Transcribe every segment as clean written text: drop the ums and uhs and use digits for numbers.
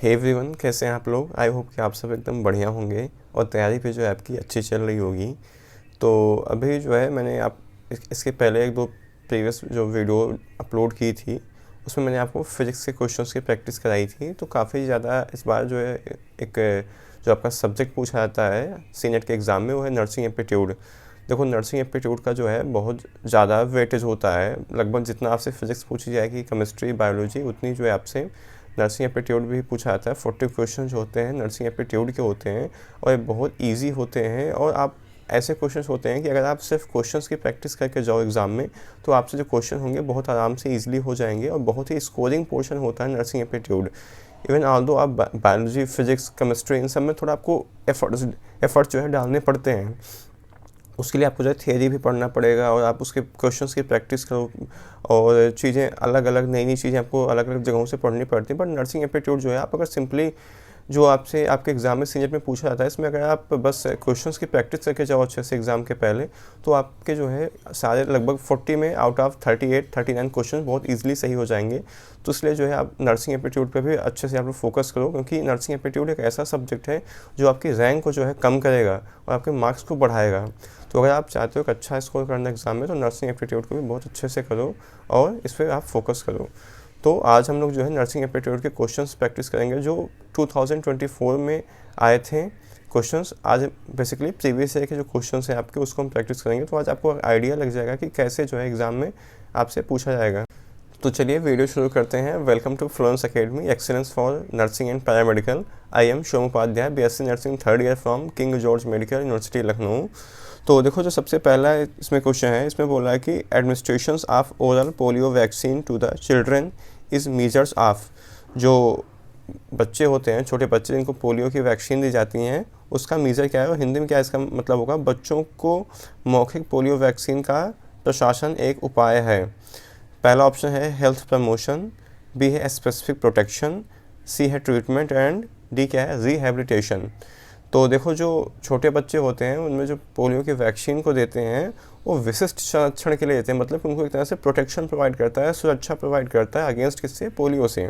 Hey everyone, कैसे हैं आप लोग। आई होप कि आप सब एकदम बढ़िया होंगे और तैयारी भी जो है आपकी अच्छी चल रही होगी। तो अभी जो है मैंने इसके पहले एक दो प्रीवियस जो वीडियो अपलोड की थी उसमें मैंने आपको फिज़िक्स के क्वेश्चंस की प्रैक्टिस कराई थी। तो काफ़ी ज़्यादा इस बार जो है एक जो आपका सब्जेक्ट पूछा जाता है सीनेट के एग्ज़ाम में वो है नर्सिंग एप्टीट्यूड। देखो, नर्सिंग एप्टीट्यूड का जो है बहुत ज़्यादा वेटेज होता है। लगभग जितना आपसे फिज़िक्स पूछी जाएगी, केमिस्ट्री, बायोलॉजी, उतनी जो है आपसे नर्सिंग एप्टीट्यूड भी पूछा जाता है। 40 क्वेश्चन जो होते हैं नर्सिंग एप्टीट्यूड के होते हैं और ये बहुत इजी होते हैं। और आप ऐसे क्वेश्चंस होते हैं कि अगर आप सिर्फ क्वेश्चंस की प्रैक्टिस करके जाओ एग्ज़ाम में तो आपसे जो क्वेश्चन होंगे बहुत आराम से इजीली हो जाएंगे। और बहुत ही स्कोरिंग पोर्शन होता है नर्सिंग एप्टीट्यूड। इवन ऑल्दो आप बायोलॉजी, फिजिक्स, केमिस्ट्री इन सब में थोड़ा आपको एफर्ट्स जो है डालने पड़ते हैं। उसके लिए आपको जो है थियरी भी पढ़ना पड़ेगा और आप उसके क्वेश्चंस की प्रैक्टिस करो और चीज़ें अलग अलग नई चीज़ें आपको अलग अलग जगहों से पढ़नी पड़ती हैं। बट नर्सिंग एप्टीट्यूड जो है आप अगर सिंपली जो आपसे आपके एग्ज़ाम में सीनियर में पूछा जाता है, इसमें अगर आप बस क्वेश्चंस की प्रैक्टिस करके जाओ अच्छे से एग्ज़ाम के पहले तो आपके जो है सारे लगभग 40 में आउट ऑफ 38-39 क्वेश्चन बहुत ईजिली सही हो जाएंगे। तो इसलिए जो है आप नर्सिंग एप्टीट्यूड पे भी अच्छे से आप लोग फोकस करो, क्योंकि नर्सिंग एप्टीट्यूड एक ऐसा सब्जेक्ट है जो आपकी रैंक को जो है कम करेगा और आपके मार्क्स को बढ़ाएगा। तो अगर आप चाहते हो कि अच्छा स्कोर करना एग्ज़ाम में तो नर्सिंग एप्टीट्यूड को भी बहुत अच्छे से करो और इस पर आप फोकस करो। तो आज हम लोग जो है नर्सिंग एप्टीट्यूड के क्वेश्चंस प्रैक्टिस करेंगे जो 2024 में आए थे क्वेश्चंस। आज बेसिकली प्रीवियस ईयर के जो क्वेश्चंस हैं आपके उसको हम प्रैक्टिस करेंगे। तो आज आपको आइडिया लग जाएगा कि कैसे जो है एग्ज़ाम में आपसे पूछा जाएगा। तो चलिए वीडियो शुरू करते हैं। Welcome to Florence Academy, excellence for nursing and paramedical. I am Shivam Upadhyay, BSc nursing 3rd year from King George Medical University Lucknow. तो देखो, जो सबसे पहला इसमें क्वेश्चन है, इसमें बोला है कि administration of oral polio vaccine to the children is measures of. जो बच्चे होते हैं, छोटे बच्चे जिनको पोलियो की वैक्सीन दी जाती हैं, उसका मीज़र क्या है और हिंदी में क्या इसका मतलब होगा। बच्चों को मौखिक पोलियो वैक्सीन का प्रशासन एक उपाय है। पहला ऑप्शन है हेल्थ प्रमोशन, बी है स्पेसिफिक प्रोटेक्शन, सी है ट्रीटमेंट एंड डी क्या है रिहेबिलिटेशन। तो देखो, जो छोटे बच्चे होते हैं उनमें जो पोलियो की वैक्सीन को देते हैं वो विशिष्ट संरक्षण के लिए देते हैं, मतलब उनको एक तरह से प्रोटेक्शन प्रोवाइड करता है, सुरक्षा प्रोवाइड करता है अगेंस्ट किससे, पोलियो से।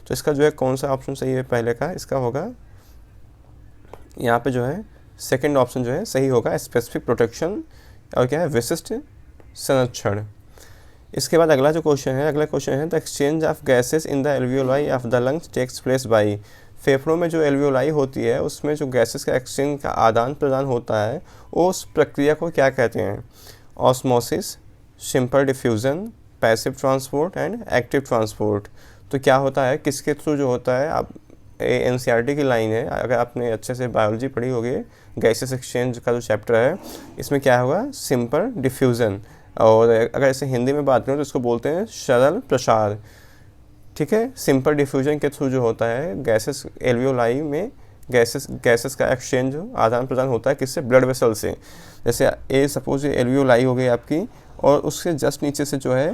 तो इसका जो है कौन सा ऑप्शन सही है पहले का, इसका होगा यहाँ पे जो है सेकंड ऑप्शन जो है सही होगा, स्पेसिफिक प्रोटेक्शन और क्या है विशिष्ट संरक्षण। इसके बाद अगला क्वेश्चन है the exchange of gases in the alveoli of the lungs takes place by. फेफड़ों में जो एल्वियोलाई होती है उसमें जो गैसेस का एक्सचेंज का आदान प्रदान होता है उस प्रक्रिया को क्या कहते हैं। Osmosis, simple diffusion, passive transport and active transport. तो क्या होता है, किसके थ्रू जो होता है, आप NCERT की लाइन है, अगर आपने अच्छे से बायोलॉजी पढ़ी होगी, गैसेस एक्सचेंज का जो चैप्टर है इसमें क्या होगा, सिंपल डिफ्यूज़न। और अगर ऐसे हिंदी में बात करें तो इसको बोलते हैं सरल प्रसार। ठीक है, सिंपल डिफ्यूजन के थ्रू जो होता है गैसेस एल्वियोलाई में गैसेस का एक्सचेंज आदान प्रदान होता है किससे, ब्लड वेसल से। जैसे सपोज ये एल्वियोलाई हो गई आपकी और उसके जस्ट नीचे से जो है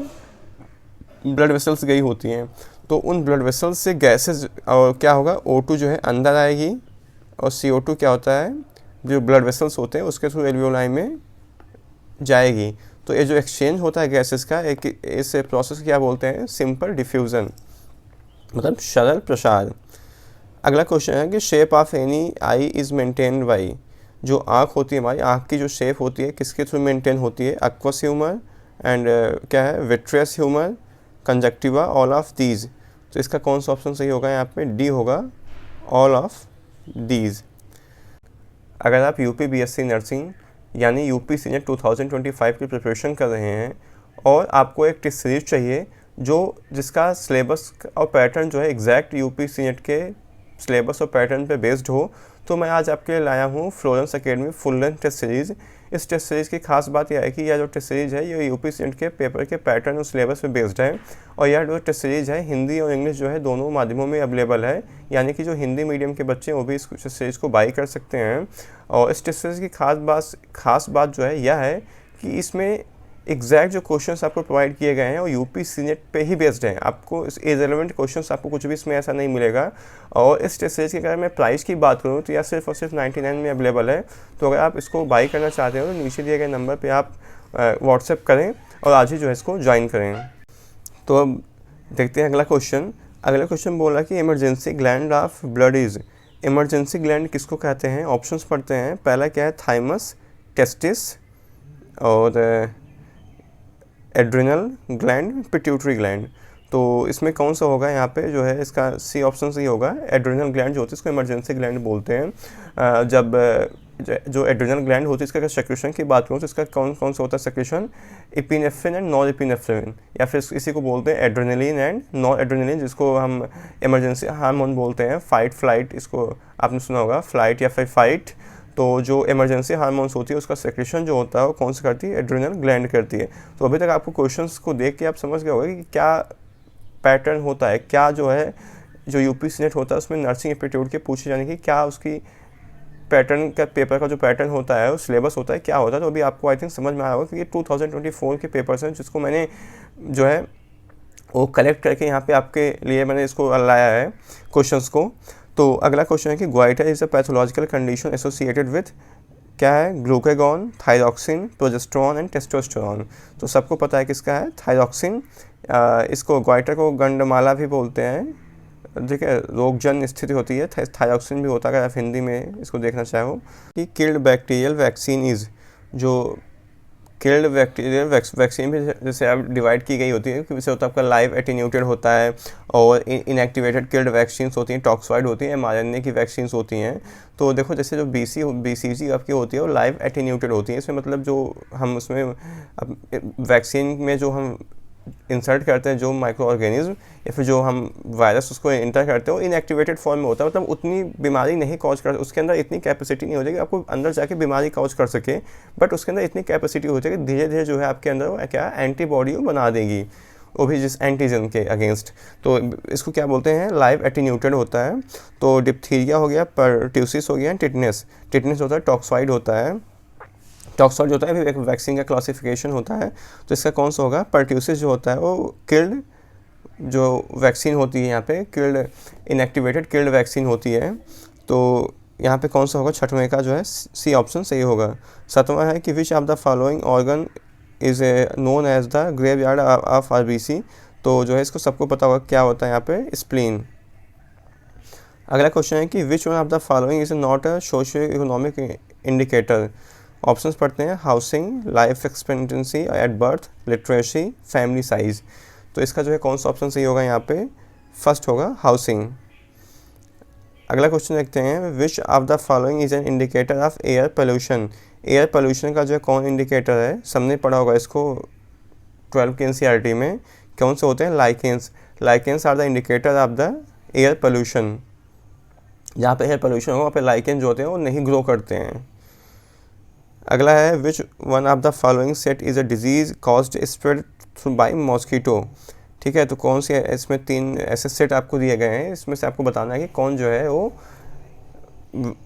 ब्लड वेसल्स गई होती हैं, तो उन ब्लड वेसल्स से गैसेस और क्या होगा, O2 जो है अंदर आएगी और CO2 क्या होता है जो ब्लड वेसल्स होते हैं उसके थ्रू एल्वियोलाई में जाएगी। तो ये जो एक्सचेंज होता है गैसेस का, एक इस प्रोसेस क्या बोलते हैं, सिंपल डिफ्यूज़न, मतलब सरल प्रसार। अगला क्वेश्चन है कि shape of any I is maintained by. जो आँख होती है, हमारी आँख की जो शेप होती है किसके थ्रू मेंटेन होती है, एक्वस ह्यूमर एंड क्या है vitreous humour, conjunctiva, all of these. तो इसका कौन सा ऑप्शन सही होगा, यहाँ पे डी होगा, ऑल ऑफ दीज। अगर आप UP BSc नर्सिंग यानी UP सीनेट 2025 की प्रिपरेशन कर रहे हैं और आपको एक टेस्ट सीरीज चाहिए जिसका सिलेबस और पैटर्न जो है एग्जैक्ट UP सीनेट के सिलेबस और पैटर्न पे बेस्ड हो, तो मैं आज आपके लिए लाया हूँ Florence Academy full length test series. इस टेस्ट सीरीज़ की खास बात यह है कि यह जो टेस्ट सीरीज़ है ये UP सीनेट के पेपर के पैटर्न और सिलेबस पे बेस्ड है। और यह जो टेस्ट सीरीज़ है हिंदी और इंग्लिश जो है दोनों माध्यमों में अवेलेबल है, यानी कि जो हिंदी मीडियम के बच्चे हैं वो भी इस टेस्ट सीरीज़ को बाई कर सकते हैं। और इस टेस्ट सीरीज़ की खास बात जो है यह है कि इसमें एग्जैक्ट जो क्वेश्चंस आपको प्रोवाइड किए गए हैं वो UP सीनेट पे ही बेस्ड हैं। आपको इस इररिलेवेंट क्वेश्चंस आपको कुछ भी इसमें ऐसा नहीं मिलेगा। और इस टेस्ट सीरीज की अगर मैं प्राइस की बात करूँ तो यह सिर्फ और सिर्फ 99 में अवेलेबल है। तो अगर आप इसको बाई करना चाहते हो तो नीचे दिए गए नंबर पे आप व्हाट्सएप करें और आज ही जो है इसको ज्वाइन करें। तो अब देखते हैं अगला क्वेश्चन। अगला क्वेश्चन बोला कि emergency gland of blood is, emergency gland किसको कहते हैं? ऑप्शंस पढ़ते हैं। पहला क्या है? थाइमस, टेस्टिस और एड्रिनल ग्लैंड, पिट्यूटरी ग्लैंड। तो इसमें कौन सा होगा यहाँ पे जो है? इसका सी ऑप्शन सही होगा। एड्रिनल ग्लैंड जो होती है इसको इमरजेंसी ग्लैंड बोलते हैं। जब जो एड्रिनल ग्लैंड होती है इसका सेक्रेशन की बात करूँ तो इसका कौन कौन सा होता है secretion? Epinephrine and non epinephrine, या फिर इसी को बोलते हैं एड्रेनलिन एंड नॉन एड्रेनलिन, जिसको हम इमरजेंसी हार्मोन बोलते हैं। फाइट फ्लाइट, इसको आपने सुना होगा, फ्लाइट या फिर फाइट। तो जो इमरजेंसी हार्मोन्स होती है उसका सेक्रेशन जो होता है वो कौन सा करती है? एड्रिनल ग्लैंड करती है। तो अभी तक आपको क्वेश्चंस को देख के आप समझ गए होंगे कि क्या पैटर्न होता है, क्या जो है जो यूपीएससी नेट होता है उसमें नर्सिंग एप्टीट्यूड के पूछे जाने की क्या उसकी पैटर्न का, पेपर का जो पैटर्न होता है, सिलेबस होता है, क्या होता है। तो अभी आपको आई थिंक समझ में आया होगा कि ये 2024 के पेपर्स हैं जिसको मैंने जो है वो कलेक्ट करके यहाँ पे आपके लिए मैंने इसको लाया है क्वेश्चंस को। तो अगला क्वेश्चन है कि goitre is a pathological condition associated with, क्या है? Glucagon, thyroxine, progesterone and testosterone. तो सबको पता है किसका है? थायरॉक्सिन। इसको गोइटर को गंडमाला भी बोलते हैं। ठीक है, रोगजन स्थिति होती है। थायरॉक्सिन भी होता है, अगर आप हिंदी में इसको देखना चाहो। कि किल्ड बैक्टीरियल वैक्सीन इज़, जो किल्ड बैक्टीरियल वैक्सीन भी जैसे अब डिवाइड की गई होती है, जैसे होता है आपका लाइव एटीन्यूटेड होता है और इनएक्टिवेटेड किल्ड वैक्सीन्स होती हैं, टॉक्सॉइड होती हैं, mRNA की वैक्सीन्स होती हैं। तो देखो जैसे जो BCG आपकी होती है वो लाइव एटीन्यूटेड होती है। इसमें मतलब जो हम उसमें वैक्सीन में जो हम इंसर्ट करते हैं जो माइक्रो ऑर्गेनिज्म या फिर जो हम वायरस उसको इंटर करते हैं वो इनएक्टिवेटेड फॉर्म में होता है। मतलब उतनी बीमारी नहीं कॉज कर, उसके अंदर इतनी कैपेसिटी नहीं हो जाएगी आपको अंदर जाके बीमारी कॉज कर सके, बट उसके अंदर इतनी कैपेसिटी हो जाएगी धीरे धीरे जो है आपके अंदर वो क्या एंटीबॉडी बना देगी, वो भी जिस एंटीजन के अगेंस्ट। तो इसको क्या बोलते हैं? लाइव एटीन्यूटेड होता है। तो डिप्थीरिया हो गया, पर्ट्यूसिस हो गया, टिटनेस। टिटनेस होता है टॉक्सॉइड होता है, टॉक्सॉइड होता है, फिर एक वैक्सीन का क्लासिफिकेशन होता है। तो इसका कौन सा होगा? पर्ट्यूसिस जो होता है वो किल्ड जो वैक्सीन होती है, यहाँ पे किल्ड इनएक्टिवेटेड किल्ड वैक्सीन होती है। तो यहाँ पे कौन सा होगा? छठवें का जो है सी ऑप्शन सही होगा। सातवां है कि which of the following organ is known as the graveyard of RBC। तो जो है इसको सबको पता होगा क्या होता है यहाँ पे? स्प्लीन। अगला क्वेश्चन है कि which one of the following is not a socio economic indicator. Options पढ़ते हैं। Housing, life expectancy at birth, literacy, family size. तो इसका जो है कौन सा ऑप्शन सही होगा यहाँ पे? फर्स्ट होगा हाउसिंग। अगला क्वेश्चन देखते हैं। विच of the following is an indicator of air pollution. Air pollution का जो है कौन इंडिकेटर है? सबने पढ़ा होगा इसको 12 के NCERT में। कौन से होते हैं? Lichens. Lichens are the indicator of the air pollution. जहाँ पे एयर पोल्यूशन हो वहाँ पे लाइकेन जो होते हैं वो नहीं ग्रो करते हैं। अगला है which one of the following set is a disease caused spread by mosquito. ठीक है, तो कौन सी इसमें 3 ऐसे सेट आपको दिए गए हैं, इसमें से आपको बताना है कि कौन जो है वो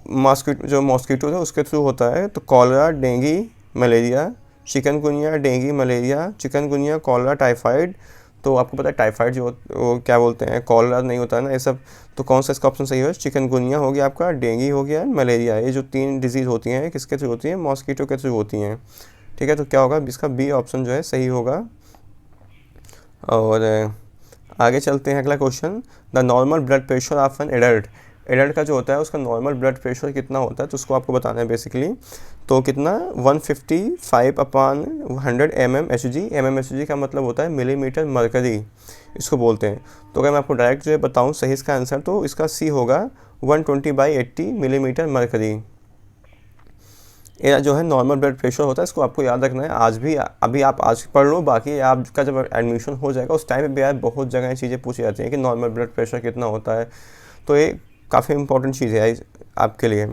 मॉस्कीटो है उसके थ्रू होता है। तो cholera, dengue, malaria, chikungunya, dengue, malaria, chikungunya, cholera, typhoid. तो आपको पता है टाइफाइड जो वो क्या बोलते हैं, कॉलरा नहीं होता है ना ये सब। तो कौन सा इसका ऑप्शन सही है? चिकनगुनिया हो गया आपका, डेंगू हो गया, मलेरिया। ये जो 3 डिजीज़ होती हैं किसके थ्रू होती हैं? मॉस्कीटो के थ्रू होती हैं। ठीक है, तो क्या होगा? इसका बी ऑप्शन जो है सही होगा। और आगे चलते हैं। अगला question, the normal blood pressure of an adult. Adult का जो होता है उसका नॉर्मल ब्लड प्रेशर कितना होता है? तो उसको आपको बताना है बेसिकली। तो कितना? 155/100 mmHg। mmHg का मतलब होता है मिलीमीटर मरकरी, इसको बोलते हैं। तो अगर मैं आपको डायरेक्ट जो है बताऊँ सही इसका आंसर, तो इसका सी होगा 120/80 मिलीमीटर मरकरी। ये जो है नॉर्मल ब्लड प्रेशर होता है, इसको आपको याद रखना है। आज भी अभी आप आज पढ़ लो, बाकी आपका जब एडमिशन हो जाएगा उस टाइम पे भी यार बहुत जगह चीज़ें पूछी जाती हैं कि नॉर्मल ब्लड प्रेशर कितना होता है। तो ये काफ़ी इंपॉर्टेंट चीज़ है आपके लिए।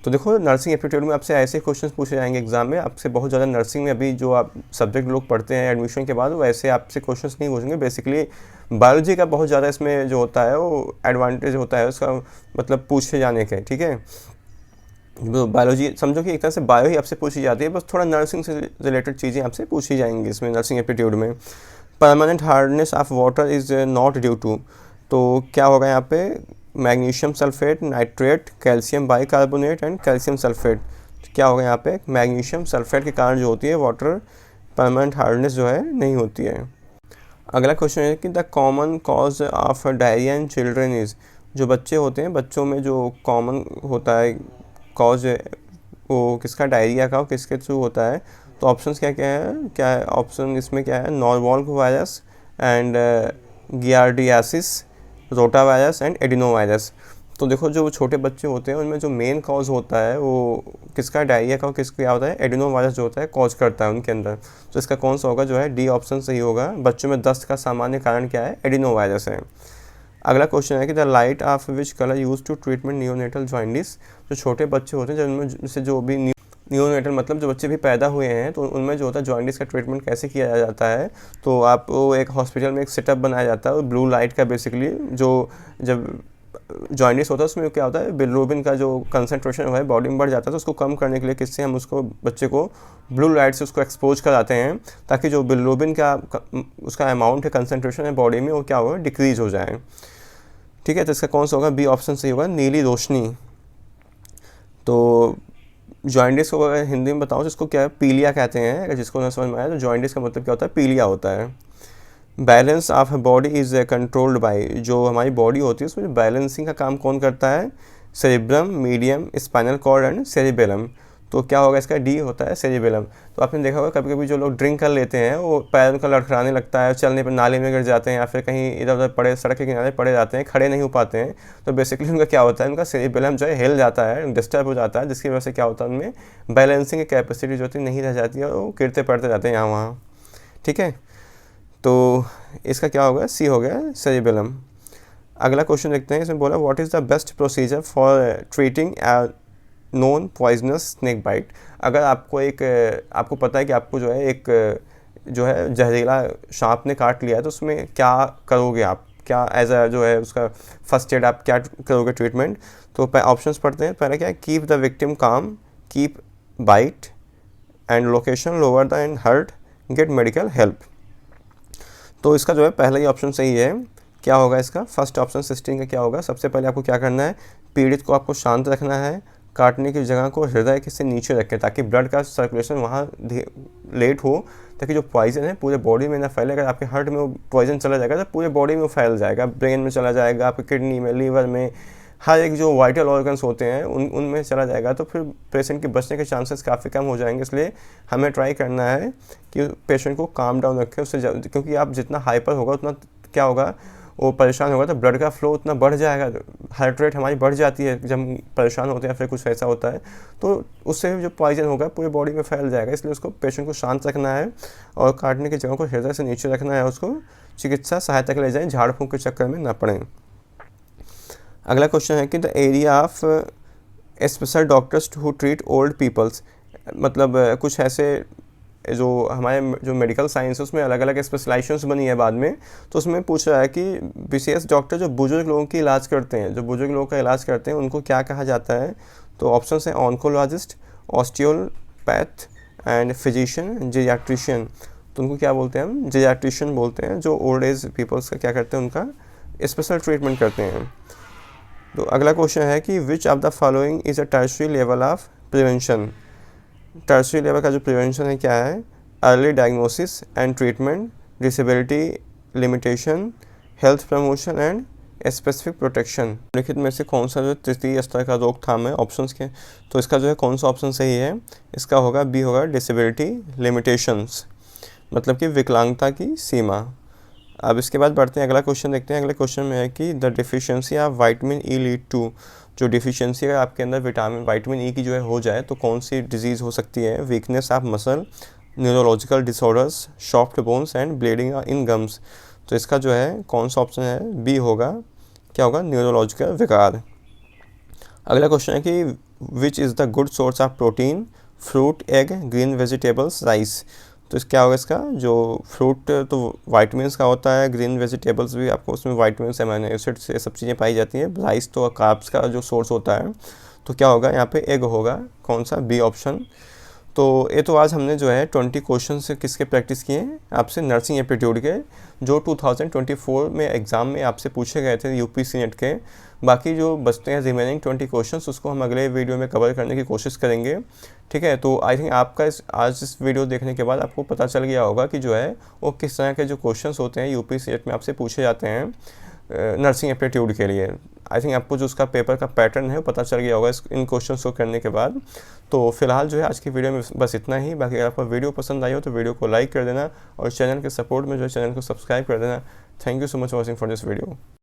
तो देखो नर्सिंग एप्टीट्यूड में आपसे ऐसे क्वेश्चंस पूछे जाएंगे एग्जाम में। आपसे बहुत ज़्यादा नर्सिंग में अभी जो आप सब्जेक्ट लोग पढ़ते हैं एडमिशन के बाद वैसे आपसे क्वेश्चंस नहीं पूछेंगे। बेसिकली बायोलॉजी का बहुत ज़्यादा इसमें जो होता है वो एडवांटेज होता है उसका, मतलब पूछे जाने के। ठीक है, बायोलॉजी समझो कि एक तरह से बायो ही आपसे पूछी जाती है, बस थोड़ा नर्सिंग से रिलेटेड चीज़ें आपसे पूछी जाएंगी इसमें नर्सिंग एप्टीट्यूड में। Permanent hardness of water is not due to. तो क्या होगा यहाँ पे? Magnesium sulphate, nitrate, calcium bicarbonate and calcium sulphate. क्या होगा यहाँ पे? मैग्नीशियम सल्फेट के कारण जो होती है वाटर परमानेंट हार्डनेस जो है नहीं होती है। अगला क्वेश्चन है कि the common cause of diarrhoea in children is, जो बच्चे होते हैं बच्चों में जो कॉमन होता है कॉज वो किसका डायरिया का, किसके थ्रू होता है। तो ऑप्शंस क्या है ऑप्शन इसमें क्या है, Norwalk virus and giardiasis, rota virus and adeno virus. तो देखो जो छोटे बच्चे होते हैं उनमें जो मेन कॉज होता है वो किसका, डायरिया का, किसका क्या होता है, एडिनो वायरस जो होता है कॉज करता है उनके अंदर। तो इसका कौन सा होगा, जो है डी ऑप्शन सही होगा। बच्चों में दस्त का सामान्य कारण क्या है, एडिनो वायरस है। अगला क्वेश्चन है कि the light of which colour use to treatment neonatal jaundice, जो छोटे बच्चे होते हैं जिनमें जैसे जो भी नियोनेटल मतलब जो बच्चे भी पैदा हुए हैं तो उनमें जो होता है जॉइंडिस का ट्रीटमेंट कैसे किया जाता है। तो आपको एक हॉस्पिटल में एक सेटअप बनाया जाता है ब्लू लाइट का, बेसिकली जो जब जॉइंडिस होता है उसमें क्या होता है, बिलिरुबिन का जो कंसंट्रेशन है बॉडी में बढ़ जाता है, तो उसको कम करने के लिए किससे हम उसको बच्चे को ब्लू लाइट से उसको एक्सपोज कराते हैं ताकि जो बिलिरुबिन का उसका अमाउंट है, कंसंट्रेशन है बॉडी में, वो क्या होगा, डिक्रीज हो जाए। ठीक है, तो इसका कौन सा होगा, बी ऑप्शन सही होगा, नीली रोशनी। तो जॉइंडिस को अगर हिंदी में बताऊँ तो इसको क्या है, पीलिया कहते हैं। अगर जिसको ना समझ में आया तो जॉइंडिस का मतलब क्या होता है, पीलिया होता है। Balance of body is controlled by, जो हमारी बॉडी होती है उसमें बैलेंसिंग का काम कौन करता है, cerebrum, medium, spinal cord and cerebellum. तो क्या होगा इसका, डी होता है सेरिबेलम। तो आपने देखा होगा कभी कभी जो लोग ड्रिंक कर लेते हैं वो पैर उनका लड़खड़ाने लगता है, चलने पर नाले में गिर जाते हैं या फिर कहीं इधर उधर पड़े, सड़क के किनारे पड़े जाते हैं, खड़े नहीं हो पाते हैं। तो बेसिकली उनका क्या होता है, उनका सेरिबेलम जो है हिल जाता है, डिस्टर्ब हो जाता है, जिसकी वजह से क्या होता है उनमें बैलेंसिंग की कैपेसिटी जो होती है नहीं रह जाती है और वो गिरते पड़ते जाते हैं यहाँ वहाँ। ठीक है, तो इसका क्या होगा, सी हो गया सेरिबेलम। अगला क्वेश्चन देखते हैं, इसमें बोला what is the best procedure for treating non poisonous snake bite. अगर आपको आपको पता है कि आपको जो है एक जो है जहरीला सांप ने काट लिया है तो उसमें क्या करोगे आप, क्या एज अ जो है उसका फर्स्ट एड आप क्या करोगे ट्रीटमेंट। तो ऑप्शंस पढ़ते हैं। पहला क्या है, keep the victim calm, keep bite and location lower the and heart, get medical help. तो इसका जो है पहला ही ऑप्शन सही है। क्या होगा इसका, फर्स्ट ऑप्शन 16 का क्या होगा, सबसे पहले आपको क्या करना है, पीड़ित को आपको शांत रखना है, काटने की जगह को हृदय के से नीचे रखें ताकि ब्लड का सर्कुलेशन वहाँ लेट हो, ताकि जो पॉइजन है पूरे बॉडी में ना फैले। अगर आपके हार्ट में वो पॉइजन चला जाएगा तो पूरे बॉडी में वो फैल जाएगा, ब्रेन में चला जाएगा, आपके किडनी में, लीवर में, हर एक जो वाइटल ऑर्गन्स होते हैं उनमें चला जाएगा, तो फिर पेशेंट के बचने के चांसेस काफ़ी कम हो जाएंगे। इसलिए हमें ट्राई करना है कि पेशेंट को काम डाउन रखें उससे, क्योंकि आप जितना हाइपर होगा उतना क्या होगा, वो परेशान होगा तो ब्लड का फ्लो उतना बढ़ जाएगा, हार्ट रेट हमारी बढ़ जाती है जब हम परेशान होते हैं फिर कुछ ऐसा होता है, तो उससे जो पॉइजन होगा पूरी बॉडी में फैल जाएगा। इसलिए उसको पेशेंट को शांत रखना है और काटने की जगह को हृदय से नीचे रखना है, उसको चिकित्सा सहायता के ले जाएं, झाड़ फूँक के चक्कर में ना पड़ें। अगला क्वेश्चन है कि the area of special doctors who treat old peoples, मतलब कुछ ऐसे जो हमारे जो मेडिकल साइंस है उसमें अलग अलग स्पेशलाइजेशंस बनी है बाद में, तो उसमें पूछ रहा है कि विशेष डॉक्टर जो बुजुर्ग लोगों की इलाज करते हैं, जो बुजुर्ग लोगों का इलाज करते हैं उनको क्या कहा जाता है। तो ऑप्शन है ऑन्कोलॉजिस्ट, ऑस्टियोपैथ एंड फिजिशियन, जीरियाट्रिशियन। तो उनको क्या बोलते हैं हम, जीरियाट्रिशियन बोलते हैं, जो ओल्ड एज पीपल्स का क्या करते हैं, उनका स्पेशल ट्रीटमेंट करते हैं। तो अगला क्वेश्चन है कि which of the following is a tertiary level of prevention. Tertiary level का जो प्रिवेंशन है क्या है, early diagnosis and treatment, disability limitation, health promotion and specific protection. निम्नलिखित में से कौन सा जो तृतीय स्तर का रोकथाम है ऑप्शंस के, तो इसका जो है कौन सा ऑप्शन सही है, इसका होगा बी होगा डिसेबिलिटी लिमिटेशंस, मतलब कि विकलांगता की सीमा। अब इसके बाद बढ़ते हैं, अगला क्वेश्चन देखते हैं। अगले क्वेश्चन में है कि the deficiency of vitamin E lead to, जो डिफिशियंसी अगर आपके अंदर विटामिन ई की जो है हो जाए तो कौन सी डिजीज़ हो सकती है, weakness of muscle, neurological disorders, soft bones and bleeding in gums. तो इसका जो है कौन सा ऑप्शन है, बी होगा, क्या होगा, न्यूरोलॉजिकल विकार। अगला क्वेश्चन है कि which is the good source of protein, fruit, egg, green vegetables, rice. तो क्या होगा इसका, जो फ्रूट तो वाइटमिन्स का होता है, ग्रीन वेजिटेबल्स भी आपको उसमें वाइटमिन्स, अमीनो एसिड्स, ये सब चीज़ें पाई जाती हैं, राइस तो कार्ब्स का जो सोर्स होता है। तो क्या होगा यहाँ पे, एग होगा, कौन सा, बी ऑप्शन। तो ये तो आज हमने जो है 20 क्वेश्चन से किसके प्रैक्टिस किए हैं आपसे, नर्सिंग एप्टीट्यूड के, जो 2024 में एग्ज़ाम में आपसे पूछे गए थे यूपीएससी नेट के। बाकी जो बचते हैं रिमेनिंग 20 क्वेश्चंस, उसको हम अगले वीडियो में कवर करने की कोशिश करेंगे, ठीक है। तो आई थिंक आपका आज इस वीडियो देखने के बाद आपको पता चल गया होगा कि जो है वो किस तरह के जो क्वेश्चंस होते हैं यूपीएससी नेट में आपसे पूछे जाते हैं नर्सिंग एप्टीट्यूड के लिए। आई थिंक आपको जो उसका पेपर का पैटर्न है वो पता चल गया होगा इन क्वेश्चंस को करने के बाद। तो फिलहाल जो है आज की वीडियो में बस इतना ही। बाकी अगर आपको वीडियो पसंद आई हो तो वीडियो को लाइक कर देना और चैनल के सपोर्ट में जो है चैनल को सब्सक्राइब कर देना। Thank you so much watching for this video.